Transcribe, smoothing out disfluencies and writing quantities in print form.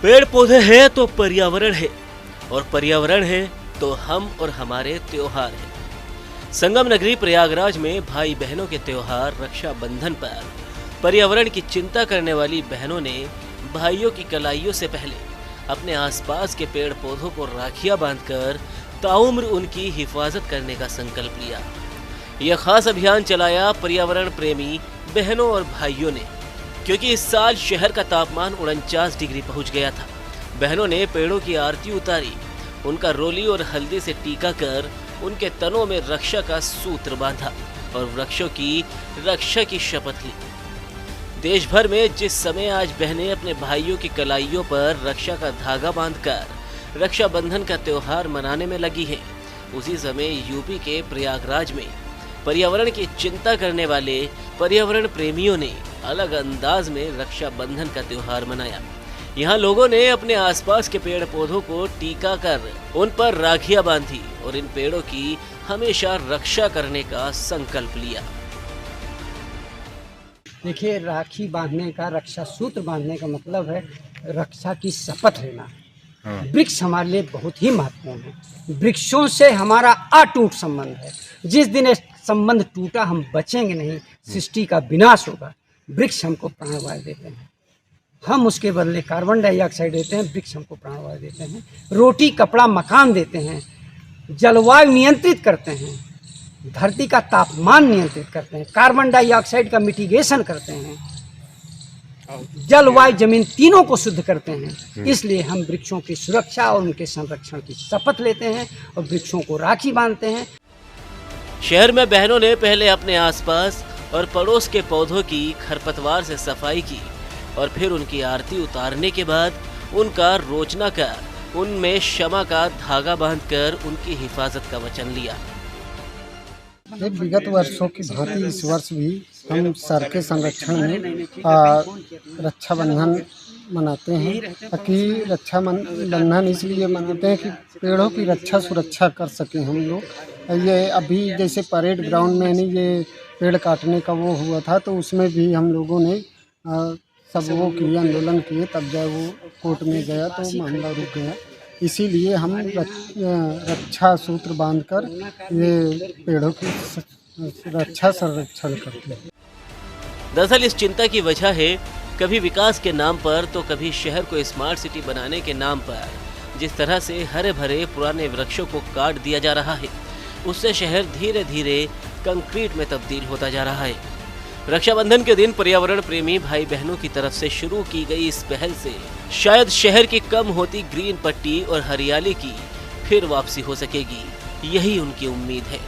पेड़ पौधे हैं तो पर्यावरण है, और पर्यावरण है तो हम और हमारे त्योहार हैं। संगम नगरी प्रयागराज में भाई बहनों के त्योहार रक्षाबंधन पर पर्यावरण की चिंता करने वाली बहनों ने भाइयों की कलाइयों से पहले अपने आसपास के पेड़ पौधों को राखियां बांधकर ताउम्र उनकी हिफाजत करने का संकल्प लिया। यह खास अभियान चलाया पर्यावरण प्रेमी बहनों और भाइयों ने, क्योंकि इस साल शहर का तापमान 49 डिग्री पहुंच गया था। बहनों ने पेड़ों की आरती उतारी, उनका रोली और हल्दी से टीका कर उनके तनों में रक्षा का सूत्र बांधा और वृक्षों की रक्षा की शपथ ली। देश भर में जिस समय आज बहनें अपने भाइयों की कलाइयों पर रक्षा का धागा बांधकर रक्षाबंधन का त्योहार मनाने में लगी हैं, उसी समय यूपी के प्रयागराज में पर्यावरण की चिंता करने वाले पर्यावरण प्रेमियों ने अलग अंदाज में रक्षाबंधन का त्योहार मनाया। यहाँ लोगों ने अपने आसपास के पेड़ पौधों को टीका कर उन पर राखियां बांधी और इन पेड़ों की हमेशा रक्षा करने का संकल्प लिया। देखिए, राखी बांधने का, रक्षा सूत्र बांधने का मतलब है रक्षा की शपथ लेना। वृक्ष हमारे लिए बहुत ही महत्वपूर्ण है। वृक्षों से हमारा अटूट संबंध है। जिस दिन ये संबंध टूटा हम बचेंगे नहीं, सृष्टि का विनाश होगा। वृक्ष हमको प्राणवायु देते हैं, हम उसके बदले कार्बन डाइऑक्साइड देते हैं। वृक्ष हमको प्राणवायु देते हैं, रोटी कपड़ा मकान देते हैं, जलवायु नियंत्रित करते हैं, धरती का तापमान नियंत्रित करते हैं, कार्बन डाइऑक्साइड का मिटिगेशन करते हैं, जलवायु जमीन तीनों को शुद्ध करते हैं। इसलिए हम वृक्षों की सुरक्षा और उनके संरक्षण की शपथ लेते हैं और वृक्षों को राखी बांधते हैं। शहर में बहनों ने पहले अपने आसपास और पड़ोस के पौधों की खरपतवार से सफाई की और फिर उनकी आरती उतारने के बाद उनका रोचना कर उनमें क्षमा का धागा बांधकर उनकी हिफाजत का वचन लिया। विगत वर्षों की भांति इस वर्ष भी हम सर के संरक्षण में रक्षाबंधन मनाते हैं। ताकि रक्षाबंधन इसलिए मनाते हैं कि पेड़ों की रक्षा सुरक्षा कर सकें हम लोग। ये अभी जैसे परेड ग्राउंड में नहीं ये पेड़ काटने का वो हुआ था, तो उसमें भी हम लोगों ने सब वो किए, आंदोलन किए, तब जब वो कोर्ट में गया तो मामला रुक गया। इसीलिए हम रक्षा सूत्र बांधकर ये पेड़ों की रक्षा संरक्षण करते हैं। दरअसल इस चिंता की वजह है कभी विकास के नाम पर तो कभी शहर को स्मार्ट सिटी बनाने के नाम पर जिस तरह से हरे भरे पुराने वृक्षों को काट दिया जा रहा है, उससे शहर धीरे धीरे कंक्रीट में तब्दील होता जा रहा है। रक्षाबंधन के दिन पर्यावरण प्रेमी भाई बहनों की तरफ से शुरू की गई इस पहल से शायद शहर की कम होती ग्रीन पट्टी और हरियाली की फिर वापसी हो सकेगी, यही उनकी उम्मीद है।